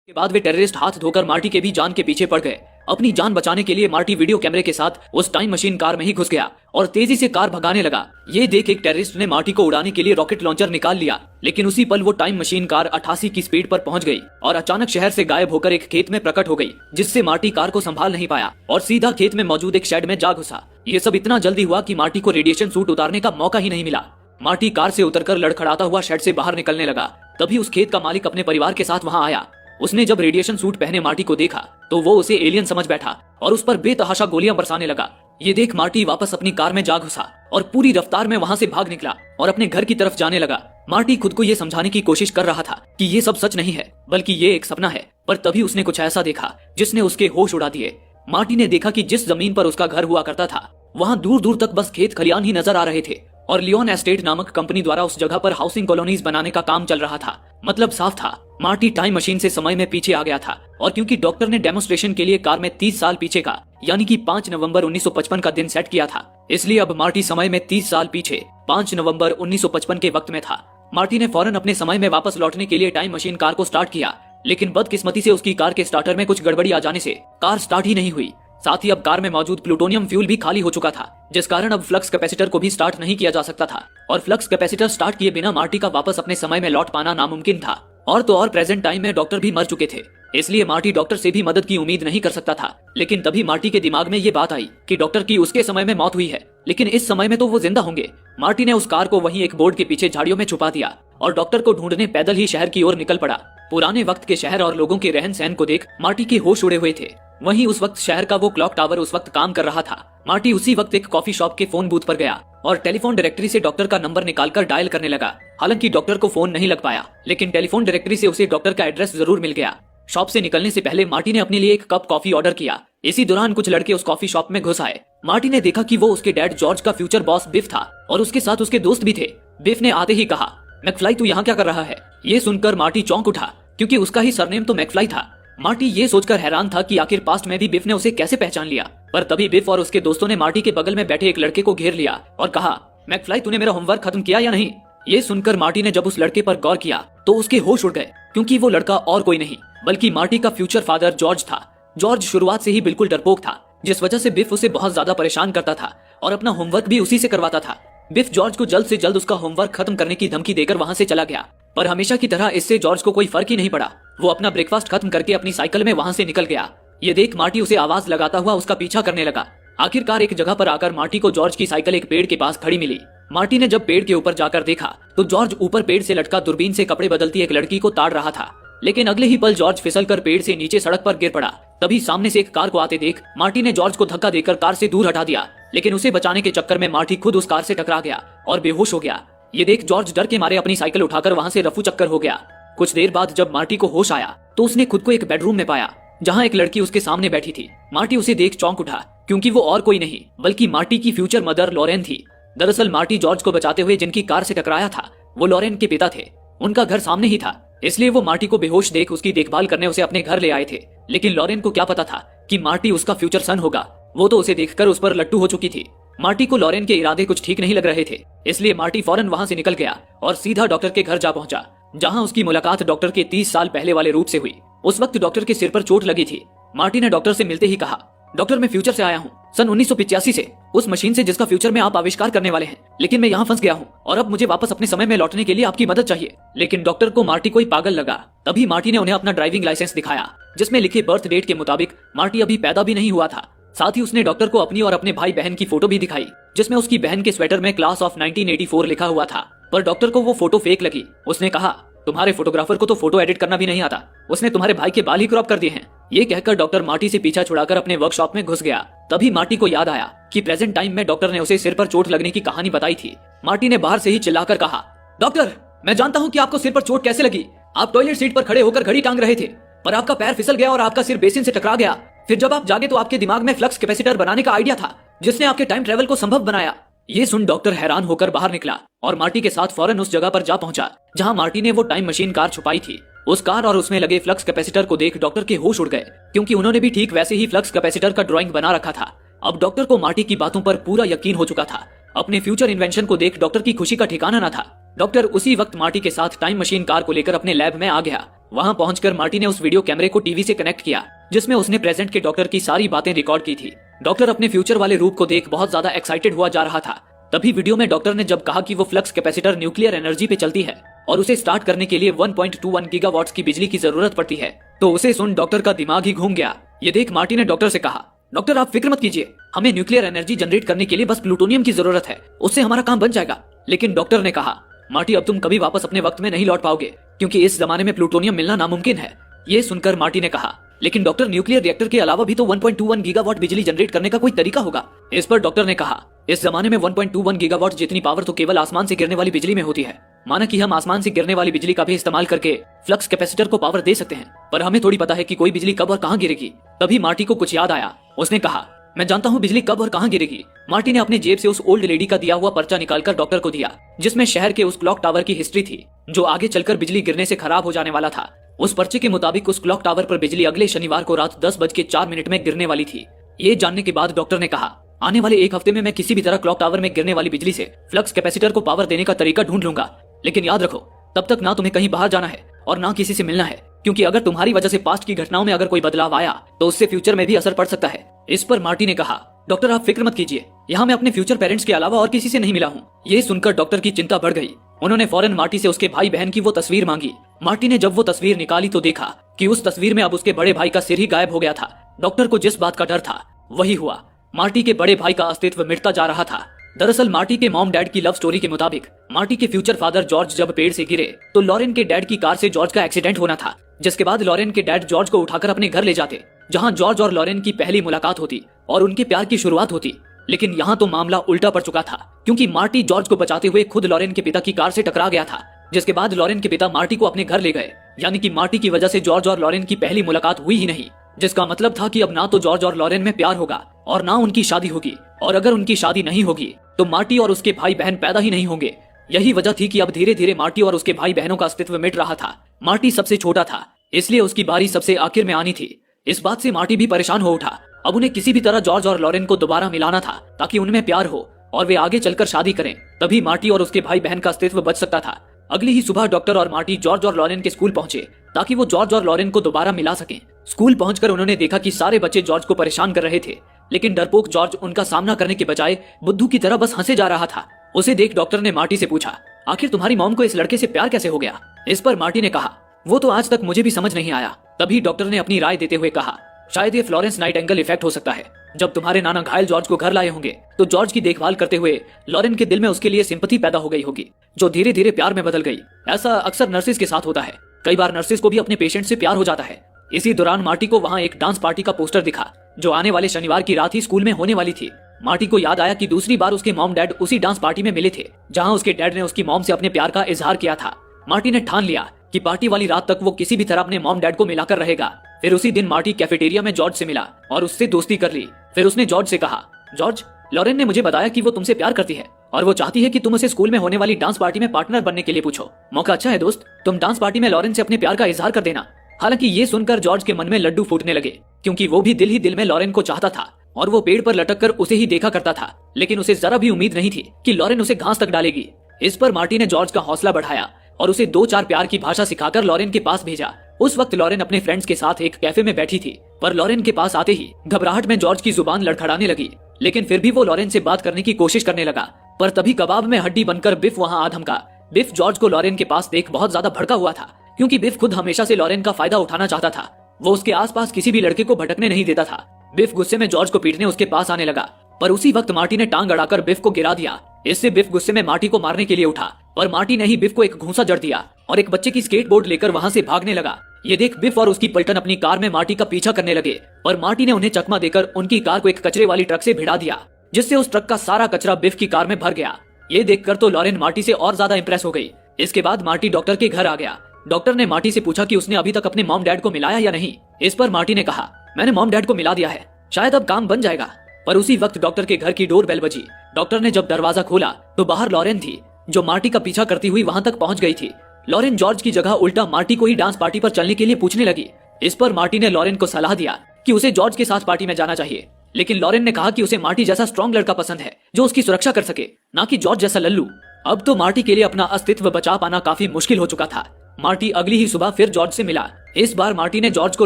के बाद वे टेररिस्ट हाथ धोकर मार्टी के भी जान के पीछे पड़ गए। अपनी जान बचाने के लिए मार्टी वीडियो कैमरे के साथ उस टाइम मशीन कार में ही घुस गया और तेजी से कार भगाने लगा। ये देख एक टेररिस्ट ने मार्टी को उड़ाने के लिए रॉकेट लॉन्चर निकाल लिया, लेकिन उसी पल वो टाइम मशीन कार 88 की स्पीड पर पहुंच गई और अचानक शहर से गायब होकर एक खेत में प्रकट हो गई, जिससे मार्टी कार को संभाल नहीं पाया और सीधा खेत में मौजूद एक शेड में जा घुसा। ये सब इतना जल्दी हुआ कि मार्टी को रेडिएशन सूट उतारने का मौका ही नहीं मिला। मार्टी कार से उतरकर लड़खड़ाता हुआ शेड से बाहर निकलने लगा। तभी उस खेत का मालिक अपने परिवार के साथ वहां आया। उसने जब रेडिएशन सूट पहने मार्टी को देखा तो वो उसे एलियन समझ बैठा और उस पर बेतहाशा गोलियां बरसाने लगा। ये देख मार्टी वापस अपनी कार में जा घुसा और पूरी रफ्तार में वहां से भाग निकला और अपने घर की तरफ जाने लगा। मार्टी खुद को ये समझाने की कोशिश कर रहा था कि ये सब सच नहीं है, बल्कि ये एक सपना है। पर तभी उसने कुछ ऐसा देखा जिसने उसके होश उड़ा दिए। मार्टी ने देखा कि जिस जमीन पर उसका घर हुआ करता था वहां दूर दूर तक बस खेत खलियान ही नजर आ रहे थे और लियोन एस्टेट नामक कंपनी द्वारा उस जगह पर हाउसिंग कॉलोनीज बनाने का काम चल रहा था। मतलब साफ था, मार्टी टाइम मशीन से समय में पीछे आ गया था। और क्योंकि डॉक्टर ने डेमोन्स्ट्रेशन के लिए कार में 30 साल पीछे का यानी कि 5 नवंबर 1955 का दिन सेट किया था, इसलिए अब मार्टी समय में 30 साल पीछे 5 नवंबर 1955 के वक्त में था। मार्टी ने फौरन अपने समय में वापस लौटने के लिए टाइम मशीन कार को स्टार्ट किया, लेकिन बदकिस्मती से उसकी कार के स्टार्टर में कुछ गड़बड़ी आ जाने से कार स्टार्ट ही नहीं हुई। साथ ही अब कार में मौजूद प्लूटोनियम फ्यूल भी खाली हो चुका था, जिस कारण अब फ्लक्स कैपेसिटर को भी स्टार्ट नहीं किया जा सकता था और फ्लक्स कैपेसिटर स्टार्ट किए बिना मार्टी का वापस अपने समय में लौट पाना नामुमकिन था। और तो और प्रेजेंट टाइम में डॉक्टर भी मर चुके थे, इसलिए मार्टी डॉक्टर से भी मदद की उम्मीद नहीं कर सकता था। लेकिन तभी मार्टी के दिमाग में ये बात आई कि डॉक्टर की उसके समय में मौत हुई है, लेकिन इस समय में तो वो जिंदा होंगे। मार्टी ने उस कार को वहीं एक बोर्ड के पीछे झाड़ियों में छुपा दिया और डॉक्टर को ढूंढने पैदल ही शहर की ओर निकल पड़ा। पुराने वक्त के शहर और लोगों के रहन सहन को देख मार्टी के होश उड़े हुए थे। वहीं उस वक्त शहर का वो क्लॉक टावर उस वक्त काम कर रहा था। मार्टी उसी वक्त एक कॉफी शॉप के फोन बूथ पर गया और टेलीफोन डायरेक्टरी से डॉक्टर का नंबर निकालकर डायल करने लगा। हालांकि डॉक्टर को फोन नहीं लग पाया, लेकिन टेलीफोन डायरेक्टरी से उसे डॉक्टर का एड्रेस जरूर मिल गया। शॉप से निकलने से पहले मार्टी ने अपने लिए एक कप कॉफी ऑर्डर किया। इसी दौरान कुछ लड़के उस कॉफी शॉप में घुस आए। मार्टी ने देखा कि वो उसके डैड जॉर्ज का फ्यूचर बॉस बिफ था और उसके साथ उसके दोस्त भी थे। बिफ ने आते ही कहा, मैकफ्लाई तू यहाँ क्या कर रहा है? ये सुनकर मार्टी चौंक उठा, क्योंकि उसका ही सरनेम तो मैकफ्लाई था। मार्टी ये सोचकर हैरान था कि आखिर पास्ट में भी बिफ ने उसे कैसे पहचान लिया। पर तभी बिफ और उसके दोस्तों ने मार्टी के बगल में बैठे एक लड़के को घेर लिया और कहा, मैकफ्लाई तूने मेरा होमवर्क खत्म किया या नहीं? ये सुनकर मार्टी ने जब उस लड़के पर गौर किया तो उसके होश उड़ गए, क्योंकि वो लड़का और कोई नहीं बल्कि मार्टी का फ्यूचर फादर जॉर्ज था। जॉर्ज शुरुआत से ही बिल्कुल डरपोक था, जिस वजह से बिफ उसे बहुत ज्यादा परेशान करता था और अपना होमवर्क भी उसी से करवाता था। बिफ जॉर्ज को जल्द से जल्द उसका होमवर्क खत्म करने की धमकी देकर वहां से चला गया, पर हमेशा की तरह इससे जॉर्ज को कोई फर्क ही नहीं पड़ा। वो अपना ब्रेकफास्ट खत्म करके अपनी साइकिल में वहां से निकल गया। ये देख मार्टी उसे आवाज लगाता हुआ उसका पीछा करने लगा। आखिरकार एक जगह पर आकर मार्टी को जॉर्ज की साइकिल एक पेड़ के पास खड़ी मिली। मार्टी ने जब पेड़ के ऊपर जाकर देखा तो जॉर्ज ऊपर पेड़ से लटका दूरबीन से कपड़े बदलती एक लड़की को ताड़ रहा था, लेकिन अगले ही पल जॉर्ज फिसलकर पेड़ से नीचे सड़क पर गिर पड़ा। तभी सामने से एक कार को आते देख मार्टी ने जॉर्ज को धक्का देकर कार से दूर हटा दिया, लेकिन उसे बचाने के चक्कर में मार्टी खुद उस कार से टकरा गया और बेहोश हो गया। ये देख जॉर्ज डर के मारे अपनी साइकिल उठाकर वहां से रफू चक्कर हो गया। कुछ देर बाद जब मार्टी को होश आया तो उसने खुद को एक बेडरूम में पाया, जहां एक लड़की उसके सामने बैठी थी। मार्टी उसे देख चौंक उठा, क्योंकि वो और कोई नहीं बल्कि मार्टी की फ्यूचर मदर लॉरेन थी। दरअसल मार्टी जॉर्ज को बचाते हुए जिनकी कार से टकराया था वो लॉरेन के पिता थे। उनका घर सामने ही था, इसलिए वो मार्टी को बेहोश देख उसकी देखभाल करने उसे अपने घर ले आए थे। लेकिन लॉरेन को क्या पता था कि मार्टी उसका फ्यूचर सन होगा। वो तो उसे देखकर उस पर लट्टू हो चुकी थी। मार्टी को लॉरेन के इरादे कुछ ठीक नहीं लग रहे थे, इसलिए मार्टी फौरन वहां से निकल गया और सीधा डॉक्टर के घर जा पहुंचा, जहां उसकी मुलाकात डॉक्टर के 30 साल पहले वाले रूप से हुई। उस वक्त डॉक्टर के सिर पर चोट लगी थी। मार्टी ने डॉक्टर से मिलते ही कहा, डॉक्टर मैं फ्यूचर से आया हूँ, सन 1985 से, उस मशीन से जिसका फ्यूचर में आप आविष्कार करने वाले हैं। लेकिन मैं यहाँ फंस गया हूँ और अब मुझे वापस अपने समय में लौटने के लिए आपकी मदद चाहिए। लेकिन डॉक्टर को मार्टी कोई पागल लगा। तभी मार्टी ने उन्हें अपना ड्राइविंग लाइसेंस दिखाया, जिसमें लिखे बर्थ डेट के मुताबिक मार्टी अभी पैदा भी नहीं हुआ था। साथ ही उसने डॉक्टर को अपनी और अपने भाई बहन की फोटो भी दिखाई, जिसमें उसकी बहन के स्वेटर में क्लास ऑफ 1984 लिखा हुआ था। पर डॉक्टर को वो फोटो फेक लगी। उसने कहा, तुम्हारे फोटोग्राफर को तो फोटो एडिट करना भी नहीं आता, उसने तुम्हारे भाई के बाल ही क्रॉप कर दिए हैं। ये कहकर डॉक्टर मार्टी से पीछा छुड़ाकर अपने वर्कशॉप में घुस गया। तभी मार्टी को याद आया कि प्रेजेंट टाइम में डॉक्टर ने उसे सिर पर चोट लगने की कहानी बताई थी। मार्टी ने बाहर से ही चिल्लाकर कहा, डॉक्टर मैं जानता हूँ कि आपको सिर पर चोट कैसे लगी। आप टॉयलेट सीट पर खड़े होकर घड़ी टांग रहे थे, पर आपका पैर फिसल गया और आपका सिर बेसिन से टकरा गया। फिर जब आप जागे तो आपके दिमाग में फ्लक्स कैपेसिटर बनाने का आइडिया था, जिसने आपके टाइम ट्रेवल को संभव बनाया। ये सुन डॉक्टर हैरान होकर बाहर निकला और मार्टी के साथ फौरन उस जगह पर जा पहुंचा जहां मार्टी ने वो टाइम मशीन कार छुपाई थी। उस कार और उसमें लगे फ्लक्स कैपेसिटर को देख डॉक्टर के होश उड़ गए, क्योंकि उन्होंने भी ठीक वैसे ही फ्लक्स कैपेसिटर का ड्राइंग बना रखा था। अब डॉक्टर को मार्टी की बातों पर पूरा यकीन हो चुका था। अपने फ्यूचर इन्वेंशन को देख डॉक्टर की खुशी का ठिकाना न था। डॉक्टर उसी वक्त मार्टी के साथ टाइम मशीन कार को लेकर अपने लैब में आ गया वहां पहुंचकर मार्टी ने उस वीडियो कैमरे को टीवी से कनेक्ट किया जिसमें उसने प्रेजेंट के डॉक्टर की सारी बातें रिकॉर्ड की थी। डॉक्टर अपने फ्यूचर वाले रूप को देख बहुत ज्यादा एक्साइटेड हुआ जा रहा था। तभी वीडियो में डॉक्टर ने जब कहा कि वो फ्लक्स कैपेसिटर न्यूक्लियर एनर्जी पे चलती है और उसे स्टार्ट करने के लिए 1.21 गीगावाट्स की बिजली की जरूरत पड़ती है, तो उसे सुन डॉक्टर का दिमाग ही घूम गया। ये देख मार्टी ने डॉक्टर से कहा, डॉक्टर आप फिक्र मत कीजिए, हमें न्यूक्लियर एनर्जी जनरेट करने के लिए बस प्लूटोनियम की जरूरत है, उससे हमारा काम बन जाएगा। लेकिन डॉक्टर ने कहा, मार्टी अब तुम कभी वापस अपने वक्त में नहीं लौट पाओगे क्योंकि इस जमाने में प्लूटोनियम मिलना नामुमकिन है। ये सुनकर मार्टी ने कहा, लेकिन डॉक्टर न्यूक्लियर रिएक्टर के अलावा भी तो 1.21 गीगावाट बिजली जनरेट करने का कोई तरीका होगा। इस पर डॉक्टर ने कहा, इस जमाने में 1.21 गीगावाट जितनी पावर तो केवल आसमान से गिरने वाली बिजली में होती है। माना कि हम आसमान से गिरने वाली बिजली का भी इस्तेमाल करके फ्लक्स कैपेसिटर को पावर दे सकते हैं, पर हमें थोड़ी पता है कि कोई बिजली कब और कहां गिरेगी। तभी मार्टी को कुछ याद आया। उसने कहा, मैं जानता हूँ बिजली कब और कहां गिरेगी। मार्टी ने अपने जेब से उस ओल्ड लेडी का दिया हुआ पर्चा निकालकर डॉक्टर को दिया जिसमें शहर के उस क्लॉक टावर की हिस्ट्री थी जो आगे चलकर बिजली गिरने से खराब हो जाने वाला था। उस पर्चे के मुताबिक उस क्लॉक टावर पर बिजली अगले शनिवार को रात 10:04 में गिरने वाली थी। ये जानने के बाद डॉक्टर ने कहा, आने वाले एक हफ्ते में मैं किसी भी तरह क्लॉक टावर में गिरने वाली बिजली से फ्लक्स कैपेसिटर को पावर देने का तरीका ढूंढ लूंगा। लेकिन याद रखो, तब तक ना तुम्हें कहीं बाहर जाना है और ना किसी से मिलना है, क्योंकि अगर तुम्हारी वजह से पास्ट की घटनाओं में अगर कोई बदलाव आया तो उससे फ्यूचर में भी असर पड़ सकता है। इस पर मार्टी ने कहा, डॉक्टर आप फिक्र मत कीजिए, यहाँ मैं अपने फ्यूचर पेरेंट्स के अलावा और किसी से नहीं मिला हूँ। ये सुनकर डॉक्टर की चिंता बढ़ गई। उन्होंने फौरन मार्टी से उसके भाई बहन की वो तस्वीर मांगी। मार्टी ने जब वो तस्वीर निकाली तो देखा कि उस तस्वीर में अब उसके बड़े भाई का सिर ही गायब हो गया था। डॉक्टर को जिस बात का डर था वही हुआ। मार्टी के बड़े भाई का अस्तित्व मिटता जा रहा था। दरअसल मार्टी के मॉम डैड की लव स्टोरी के मुताबिक मार्टी के फ्यूचर फादर जॉर्ज जब पेड़ से गिरे तो लॉरेन के डैड की कार से जॉर्ज का एक्सीडेंट होना था, जिसके बाद लॉरेन के डैड जॉर्ज को उठाकर अपने घर ले जाते जहां जॉर्ज और लॉरेन की पहली मुलाकात होती और उनके प्यार की शुरुआत होती। लेकिन यहाँ तो मामला उल्टा पड़ चुका था क्योंकि मार्टी जॉर्ज को बचाते हुए खुद लॉरेन के पिता की कार से टकरा गया था, जिसके बाद लॉरेन के पिता मार्टी को अपने घर ले गए। यानी कि मार्टी की वजह से जॉर्ज और लॉरेन की पहली मुलाकात हुई ही नहीं, जिसका मतलब था कि अब ना तो जॉर्ज और लॉरेन में प्यार होगा और ना उनकी शादी होगी, और अगर उनकी शादी नहीं होगी तो मार्टी और उसके भाई बहन पैदा ही नहीं होंगे। यही वजह थी कि अब धीरे धीरे मार्टी और उसके भाई बहनों का अस्तित्व मिट रहा था। मार्टी सबसे छोटा था, इसलिए उसकी बारी सबसे आखिर में आनी थी। इस बात से मार्टी भी परेशान हो उठा। अब उन्हें किसी भी तरह जॉर्ज और लॉरेन को दोबारा मिलाना था ताकि उनमें प्यार हो और वे आगे चलकर शादी करें, तभी मार्टी और उसके भाई बहन का अस्तित्व बच सकता था। अगली ही सुबह डॉक्टर और मार्टी जॉर्ज और लॉरेन के स्कूल पहुंचे ताकि वो जॉर्ज और लॉरेन को दोबारा मिला सकें। स्कूल पहुंचकर उन्होंने देखा कि सारे बच्चे जॉर्ज को परेशान कर रहे थे, लेकिन डरपोक जॉर्ज उनका सामना करने के बजाय बुद्धू की तरह बस हंसे जा रहा था। उसे देख डॉक्टर ने मार्टी से पूछा, आखिर तुम्हारी मॉम को इस लड़के से प्यार कैसे हो गया? इस पर मार्टी ने कहा, वो तो आज तक मुझे भी समझ नहीं आया। तभी डॉक्टर ने अपनी राय देते हुए कहा, शायद ये फ्लोरेंस नाइटिंगेल इफेक्ट हो सकता है। जब तुम्हारे नाना घायल जॉर्ज को घर लाए होंगे तो जॉर्ज की देखभाल करते हुए लॉरेन के दिल में उसके लिए सिंपैथी पैदा हो गई होगी, जो धीरे धीरे प्यार में बदल गई। ऐसा अक्सर नर्सिस के साथ होता है। कई बार नर्सिस को भी अपने पेशेंट से प्यार हो जाता है। इसी दौरान मार्टी को वहाँ एक डांस पार्टी का पोस्टर दिखा जो आने वाले शनिवार की रात ही स्कूल में होने वाली थी। मार्टी को याद आया कि दूसरी बार उसके मॉम डैड उसी डांस पार्टी में मिले थे जहाँ उसके डैड ने उसकी मॉम से अपने प्यार का इजहार किया था। मार्टी ने ठान लिया कि पार्टी वाली रात तक वो किसी भी तरह अपने मॉम डैड को मिलाकर रहेगा। फिर उसी दिन मार्टी कैफेटेरिया में जॉर्ज से मिला और उससे दोस्ती कर ली। फिर उसने जॉर्ज से कहा, जॉर्ज, लॉरेन ने मुझे बताया कि वो तुमसे प्यार करती है और वो चाहती है कि तुम उसे स्कूल में होने वाली डांस पार्टी में पार्टनर बनने के लिए पूछो। मौका अच्छा है दोस्त, तुम डांस पार्टी में लॉरेन से अपने प्यार का इजहार कर देना। हालांकि ये सुनकर जॉर्ज के मन में लड्डू फूटने लगे, क्योंकि वो भी दिल ही दिल में लॉरेन को चाहता था और वो पेड़ पर लटक कर उसे ही देखा करता था। लेकिन उसे जरा भी उम्मीद नहीं थी कि लॉरेन उसे घास तक डालेगी। इस पर मार्टी ने जॉर्ज का हौसला बढ़ाया और उसे 2-4 प्यार की भाषा सिखाकर लॉरेन के पास भेजा। उस वक्त लॉरेन अपने फ्रेंड्स के साथ एक कैफे में बैठी थी, पर लॉरेन के पास आते ही घबराहट में जॉर्ज की जुबान लड़खड़ाने लगी। लेकिन फिर भी वो लॉरेन से बात करने की कोशिश करने लगा, पर तभी कबाब में हड्डी बनकर बिफ वहाँ आ धमका। बिफ जॉर्ज को लॉरेन के पास देख बहुत ज्यादा भड़का हुआ था, क्योंकि बिफ खुद हमेशा से लॉरेन का फायदा उठाना चाहता था। वो उसके आसपास किसी भी लड़के को भटकने नहीं देता था। बिफ गुस्से में जॉर्ज को पीटने उसके पास आने लगा, पर उसी वक्त मार्टी ने टांग अड़ाकर बिफ को गिरा दिया। इससे बिफ गुस्से में मार्टी को मारने के लिए उठा, पर मार्टी ने ही बिफ को एक घूंसा जड़ दिया और एक बच्चे की स्केटबोर्ड लेकर वहां से भागने लगा। ये देख बिफ और उसकी पलटन अपनी कार में मार्टी का पीछा करने लगे, पर मार्टी ने उन्हें चकमा देकर उनकी कार को एक कचरे वाली ट्रक से भिड़ा दिया, जिससे उस ट्रक का सारा कचरा बिफ की कार में भर गया। ये देखकर तो लॉरेन मार्टी से और ज्यादा इंप्रेस हो गई। इसके बाद मार्टी डॉक्टर के घर आ गया। डॉक्टर ने मार्टी से पूछा कि उसने अभी तक अपने मॉम डैड को मिलाया या नहीं। इस पर मार्टी ने कहा, मैंने मॉम डैड को मिला दिया है, शायद अब काम बन जाएगा। पर उसी वक्त डॉक्टर के घर की डोर बेल बजी। डॉक्टर ने जब दरवाजा खोला तो बाहर लॉरेन थी, जो मार्टी का पीछा करती हुई वहां तक पहुंच गई थी। लॉरेन जॉर्ज की जगह उल्टा मार्टी को ही डांस पार्टी पर चलने के लिए पूछने लगी। इस पर मार्टी ने लॉरेन को सलाह दिया कि उसे जॉर्ज के साथ पार्टी में जाना चाहिए, लेकिन लॉरेन ने कहा कि उसे मार्टी जैसा स्ट्रॉन्ग लड़का पसंद है जो उसकी सुरक्षा कर सके, ना कि जॉर्ज जैसा लल्लू। अब तो मार्टी के लिए अपना अस्तित्व बचा पाना काफी मुश्किल हो चुका था। मार्टी अगली ही सुबह फिर जॉर्ज से मिला। इस बार मार्टी ने जॉर्ज को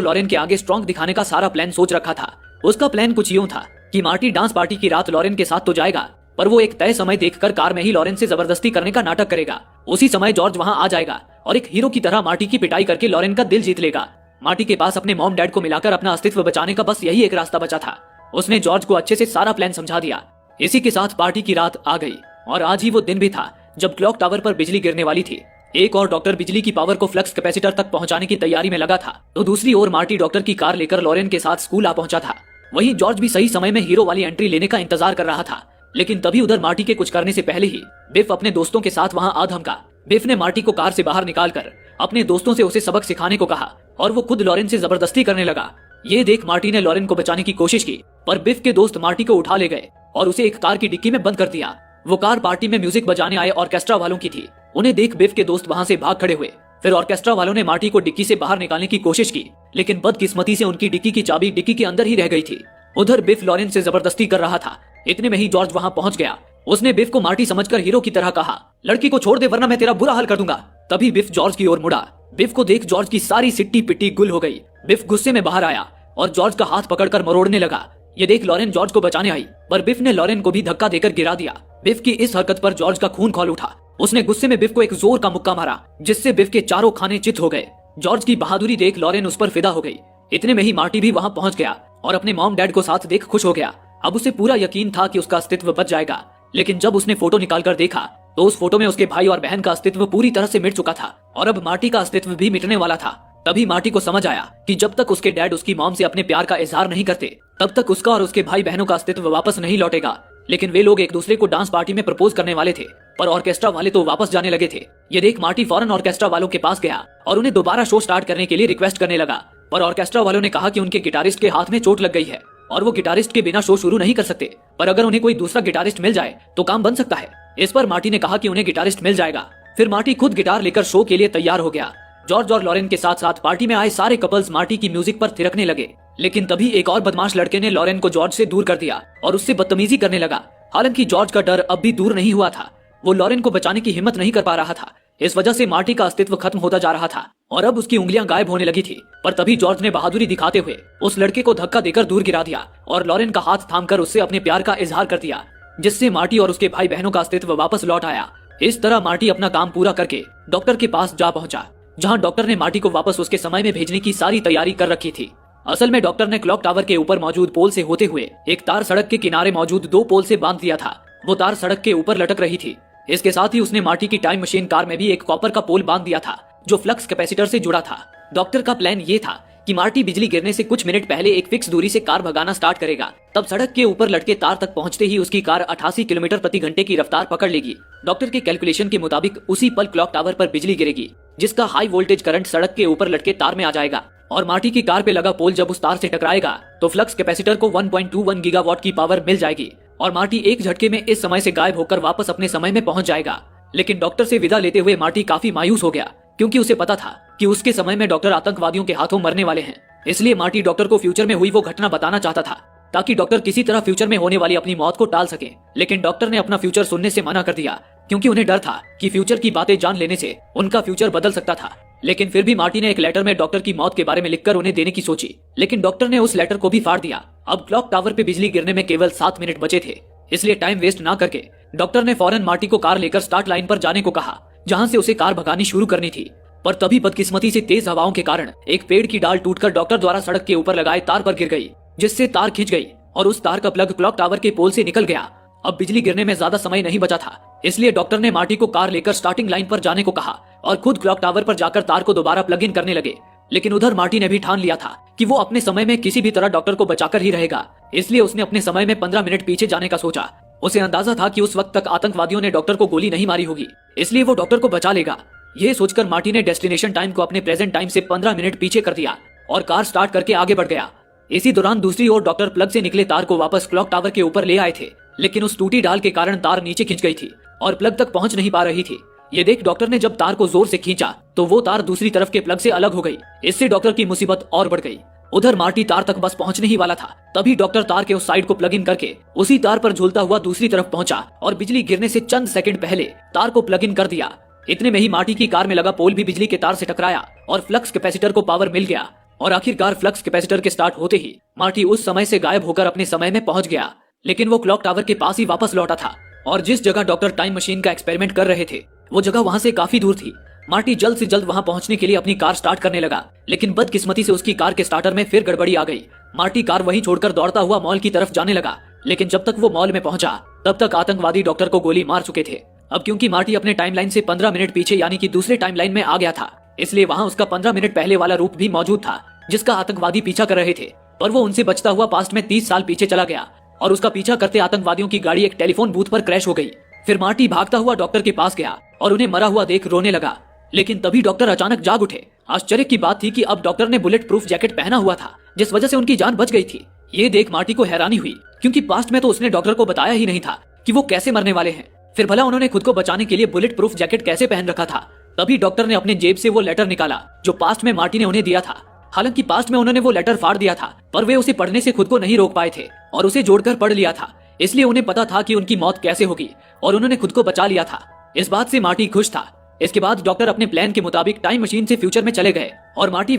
लॉरेन के आगे स्ट्रॉन्ग दिखाने का सारा प्लान सोच रखा था। उसका प्लान कुछ यूं था कि मार्टी डांस पार्टी की रात लॉरेन के साथ तो जाएगा, पर वो एक तय समय देखकर कार में ही लॉरेन से जबरदस्ती करने का नाटक करेगा। उसी समय जॉर्ज वहां आ जाएगा और एक हीरो की तरह मार्टी की पिटाई करके लॉरेन का दिल जीत लेगा। मार्टी के पास अपने मॉम डैड को मिलाकर अपना अस्तित्व बचाने का बस यही एक रास्ता बचा था। उसने जॉर्ज को अच्छे से सारा प्लान समझा दिया। इसी के साथ पार्टी की रात आ गई और आज ही वो दिन भी था जब क्लॉक टावर पर बिजली गिरने वाली थी। एक और डॉक्टर बिजली की पावर को फ्लक्स कैपेसिटर तक पहुंचाने की तैयारी में लगा था, तो दूसरी ओर मार्टी डॉक्टर की कार लेकर लॉरेन के साथ स्कूल आ पहुंचा था। वहीं जॉर्ज भी सही समय में हीरो वाली एंट्री लेने का इंतजार कर रहा था। लेकिन तभी उधर मार्टी के कुछ करने से पहले ही बिफ अपने दोस्तों के साथ वहां आ धमका। बिफ ने मार्टी को कार से बाहर निकालकर अपने दोस्तों से उसे सबक सिखाने को कहा और वो खुद लॉरेन से जबरदस्ती करने लगा। ये देख मार्टी ने लॉरेन को बचाने की कोशिश की, पर बिफ के दोस्त मार्टी को उठा ले गए और उसे एक कार की डिक्की में बंद कर दिया। वो कार पार्टी में म्यूजिक बजाने आए ऑर्केस्ट्रा वालों की थी। उन्हें देख बिफ के दोस्त वहां से भाग खड़े हुए। फिर ऑर्केस्ट्रा वालों ने मार्टी को डिक्की से बाहर निकालने की कोशिश की, लेकिन बदकिस्मती से उनकी डिक्की की चाबी डिक्की के अंदर ही रह गई थी। उधर बिफ लॉरेन से जबरदस्ती कर रहा था। इतने में ही जॉर्ज वहां पहुंच गया। उसने बिफ को मार्टी समझकर हीरो की तरह कहा, लड़की को छोड़ दे वरना मैं तेरा बुरा हाल कर दूंगा। तभी बिफ जॉर्ज की ओर मुड़ा। बिफ को देख जॉर्ज की सारी सिट्टी पिट्टी गुल हो गई। बिफ गुस्से में बाहर आया और जॉर्ज का हाथ पकड़कर मरोड़ने लगा। ये देख लॉरेन जॉर्ज को बचाने आई, पर बिफ ने लॉरेन को भी धक्का देकर गिरा दिया। बिफ की इस हरकत पर जॉर्ज का खून खौल उठा। उसने गुस्से में बिफ को एक जोर का मुक्का मारा, जिससे बिफ के चारों खाने चित हो गए। जॉर्ज की बहादुरी देख लॉरेन उस पर फिदा हो गई। इतने में ही मार्टी भी वहां पहुंच गया और अपने मॉम डैड को साथ देख खुश हो गया। अब उसे पूरा यकीन था कि उसका अस्तित्व बच जाएगा, लेकिन जब उसने फोटो निकालकर देखा तो उस फोटो में उसके भाई और बहन का अस्तित्व पूरी तरह से मिट चुका था और अब मार्टी का अस्तित्व भी मिटने वाला था। तभी मार्टी को समझ आया कि जब तक उसके डैड उसकी मॉम से अपने प्यार का इजहार नहीं करते, तब तक उसका और उसके भाई बहनों का अस्तित्व वापस नहीं लौटेगा। लेकिन वे लोग एक दूसरे को डांस पार्टी में प्रपोज करने वाले थे, पर ऑर्केस्ट्रा वाले तो वापस जाने लगे थे। ये देख मार्टी फौरन ऑर्केस्ट्रा वालों के पास गया और उन्हें दोबारा शो स्टार्ट करने के लिए रिक्वेस्ट करने लगा, पर ऑर्केस्ट्रा वालों ने कहा कि उनके गिटारिस्ट के हाथ में चोट लग गई है और वो गिटारिस्ट के बिना शो शुरू नहीं कर सकते, पर अगर उन्हें कोई दूसरा गिटारिस्ट मिल जाए तो काम बन सकता है। इस पर मार्टी ने कहा कि उन्हें गिटारिस्ट मिल जाएगा। फिर मार्टी खुद गिटार लेकर शो के लिए तैयार हो गया। जॉर्ज और लॉरेन के साथ साथ पार्टी में आए सारे कपल्स मार्टी की म्यूजिक पर थिरकने लगे। लेकिन तभी एक और बदमाश लड़के ने लॉरेन को जॉर्ज से दूर कर दिया और उससे बदतमीजी करने लगा। हालांकि जॉर्ज का डर अब भी दूर नहीं हुआ था। वो लॉरेन को बचाने की हिम्मत नहीं कर पा रहा था। इस वजह से मार्टी का अस्तित्व खत्म होता जा रहा था और अब उसकी उंगलियां गायब होने लगी थी। पर तभी जॉर्ज ने बहादुरी दिखाते हुए उस लड़के को धक्का देकर दूर गिरा दिया और लॉरेन का हाथ थामकर उससे अपने प्यार का इजहार कर दिया, जिससे मार्टी और उसके भाई बहनों का अस्तित्व वापस लौट आया। इस तरह मार्टी अपना काम पूरा करके डॉक्टर के पास जा पहुंचा, जहां डॉक्टर ने मार्टी को वापस उसके समय में भेजने की सारी तैयारी कर रखी थी। असल में डॉक्टर ने क्लॉक टावर के ऊपर मौजूद पोल से होते हुए एक तार सड़क के किनारे मौजूद 2 पोल से बांध दिया था। वो तार सड़क के ऊपर लटक रही थी। इसके साथ ही उसने मार्टी की टाइम मशीन कार में भी एक कॉपर का पोल बांध दिया था, जो फ्लक्स कैपेसिटर से जुड़ा था। डॉक्टर का प्लान ये था कि मार्टी बिजली गिरने से कुछ मिनट पहले एक फिक्स दूरी से कार भगाना स्टार्ट करेगा, तब सड़क के ऊपर लटके तार तक पहुंचते ही उसकी कार 88 किलोमीटर प्रति घंटे की रफ्तार पकड़ लेगी। डॉक्टर के कैलकुलेशन के मुताबिक उसी पल क्लॉक टावर पर बिजली गिरेगी, जिसका हाई वोल्टेज करंट सड़क के ऊपर लटके तार में आ जाएगा और मार्टी की कार पे लगा पोल जब उस तार से टकराएगा तो फ्लक्स कैपेसिटर को 1.21 गीगावाट की पावर मिल जाएगी और मार्टी एक झटके में इस समय से गायब होकर वापस अपने समय में पहुंच जाएगा। लेकिन डॉक्टर से विदा लेते हुए मार्टी काफी मायूस हो गया, क्योंकि उसे पता था कि उसके समय में डॉक्टर आतंकवादियों के हाथों मरने वाले हैं। इसलिए मार्टी डॉक्टर को फ्यूचर में हुई वो घटना बताना चाहता था, ताकि डॉक्टर किसी तरह फ्यूचर में होने वाली अपनी मौत को टाल सके। लेकिन डॉक्टर ने अपना फ्यूचर सुनने से मना कर दिया, क्योंकि उन्हें डर था कि फ्यूचर की बातें जान लेने से उनका फ्यूचर बदल सकता था। लेकिन फिर भी मार्टी ने एक लेटर में डॉक्टर की मौत के बारे में लिखकर उन्हें देने की सोची, लेकिन डॉक्टर ने उस लेटर को भी फाड़ दिया। अब क्लॉक टावर पे बिजली गिरने में केवल 7 मिनट बचे थे, इसलिए टाइम वेस्ट ना करके डॉक्टर ने फौरन मार्टी को कार लेकर स्टार्ट लाइन पर जाने को कहा, जहां से उसे कार भगानी शुरू करनी थी। पर तभी बदकिस्मती से तेज हवाओं के कारण एक पेड़ की डाल टूटकर डॉक्टर द्वारा सड़क के ऊपर लगाए तार पर गिर गई, जिससे तार खिंच गई और उस तार का प्लग क्लॉक टावर के पोल से निकल गया। अब बिजली गिरने में ज्यादा समय नहीं बचा था, इसलिए डॉक्टर ने मार्टी को कार लेकर स्टार्टिंग लाइन पर जाने को कहा और खुद क्लॉक टावर पर जाकर तार को दोबारा प्लग इन करने लगे। लेकिन उधर मार्टी ने भी ठान लिया था कि वो अपने समय में किसी भी तरह डॉक्टर को बचाकर ही रहेगा, इसलिए उसने अपने समय में 15 मिनट पीछे जाने का सोचा। उसे अंदाजा था कि उस वक्त तक आतंकवादियों ने डॉक्टर को गोली नहीं मारी होगी, इसलिए वो डॉक्टर को बचा लेगा। ये सोचकर मार्टी ने डेस्टिनेशन टाइम को अपने प्रेजेंट टाइम से 15 मिनट पीछे कर दिया और कार स्टार्ट करके आगे बढ़ गया। इसी दौरान दूसरी ओर डॉक्टर प्लग से निकले तार को वापस क्लॉक टावर के ऊपर ले आए थे, लेकिन उस टूटी डाल के कारण तार नीचे खिंच गई थी और प्लग तक पहुंच नहीं पा रही थी। ये देख डॉक्टर ने जब तार को जोर से खींचा तो वो तार दूसरी तरफ के प्लग से अलग हो गई। इससे डॉक्टर की मुसीबत और बढ़ गई। उधर मार्टी तार तक बस पहुंचने ही वाला था, तभी डॉक्टर तार के उस साइड को प्लग इन करके उसी तार पर झूलता हुआ दूसरी तरफ पहुंचा और बिजली गिरने से चंद सेकंड पहले तार को प्लग इन कर दिया। इतने में ही मार्टी की कार में लगा पोल भी बिजली के तार से टकराया और फ्लक्स कैपेसिटर को पावर मिल गया और आखिरकार फ्लक्स कैपेसिटर के स्टार्ट होते ही मार्टी उस समय से गायब होकर अपने समय में पहुंच गया। लेकिन वो क्लॉक टावर के पास ही वापस लौटा था और जिस जगह डॉक्टर टाइम मशीन का एक्सपेरिमेंट कर रहे थे वो जगह वहां से काफी दूर थी। मार्टी जल्द से जल्द वहां पहुंचने के लिए अपनी कार स्टार्ट करने लगा, लेकिन बदकिस्मती से उसकी कार के स्टार्टर में फिर गड़बड़ी आ गई। मार्टी कार वहीं छोड़कर दौड़ता हुआ मॉल की तरफ जाने लगा, लेकिन जब तक वो मॉल में पहुंचा तब तक आतंकवादी डॉक्टर को गोली मार चुके थे। अब क्योंकि मार्टी अपने टाइमलाइन से 15 मिनट पीछे यानी कि दूसरे टाइमलाइन में आ गया था, इसलिए वहां उसका 15 मिनट पहले वाला रूप भी मौजूद था जिसका आतंकवादी पीछा कर रहे थे। पर वो उनसे बचता हुआ पास्ट में 30 साल पीछे चला गया और उसका पीछा करते आतंकवादियों की गाड़ी एक टेलीफोन बूथ पर क्रैश हो गई। फिर मार्टी भागता हुआ डॉक्टर के पास गया और उन्हें मरा हुआ देख रोने लगा, लेकिन तभी डॉक्टर अचानक जाग उठे। आश्चर्य की बात थी कि अब डॉक्टर ने बुलेट प्रूफ जैकेट पहना हुआ था जिस वजह से उनकी जान बच गई थी। ये देख मार्टी को हैरानी हुई क्योंकि पास्ट में तो उसने डॉक्टर को बताया ही नहीं था कि वो कैसे मरने वाले हैं। फिर भला उन्होंने खुद को बचाने के लिए बुलेट प्रूफ जैकेट कैसे पहन रखा था। तभी डॉक्टर ने अपने जेब से वो लेटर निकाला जो पास्ट में मार्टी ने उन्हें दिया था। हालांकि पास्ट में उन्होंने वो लेटर फाड़ दिया था, पर वे उसे पढ़ने से खुद को नहीं रोक पाए थे और उसे जोड़कर पढ़ लिया था, इसलिए उन्हें पता था कि उनकी मौत कैसे होगी और उन्होंने खुद को बचा लिया था। इस बात से मार्टी खुश था। इसके बाद डॉक्टर अपने प्लान के मुताबिक टाइम मशीन से फ्यूचर में चले गए और मार्टी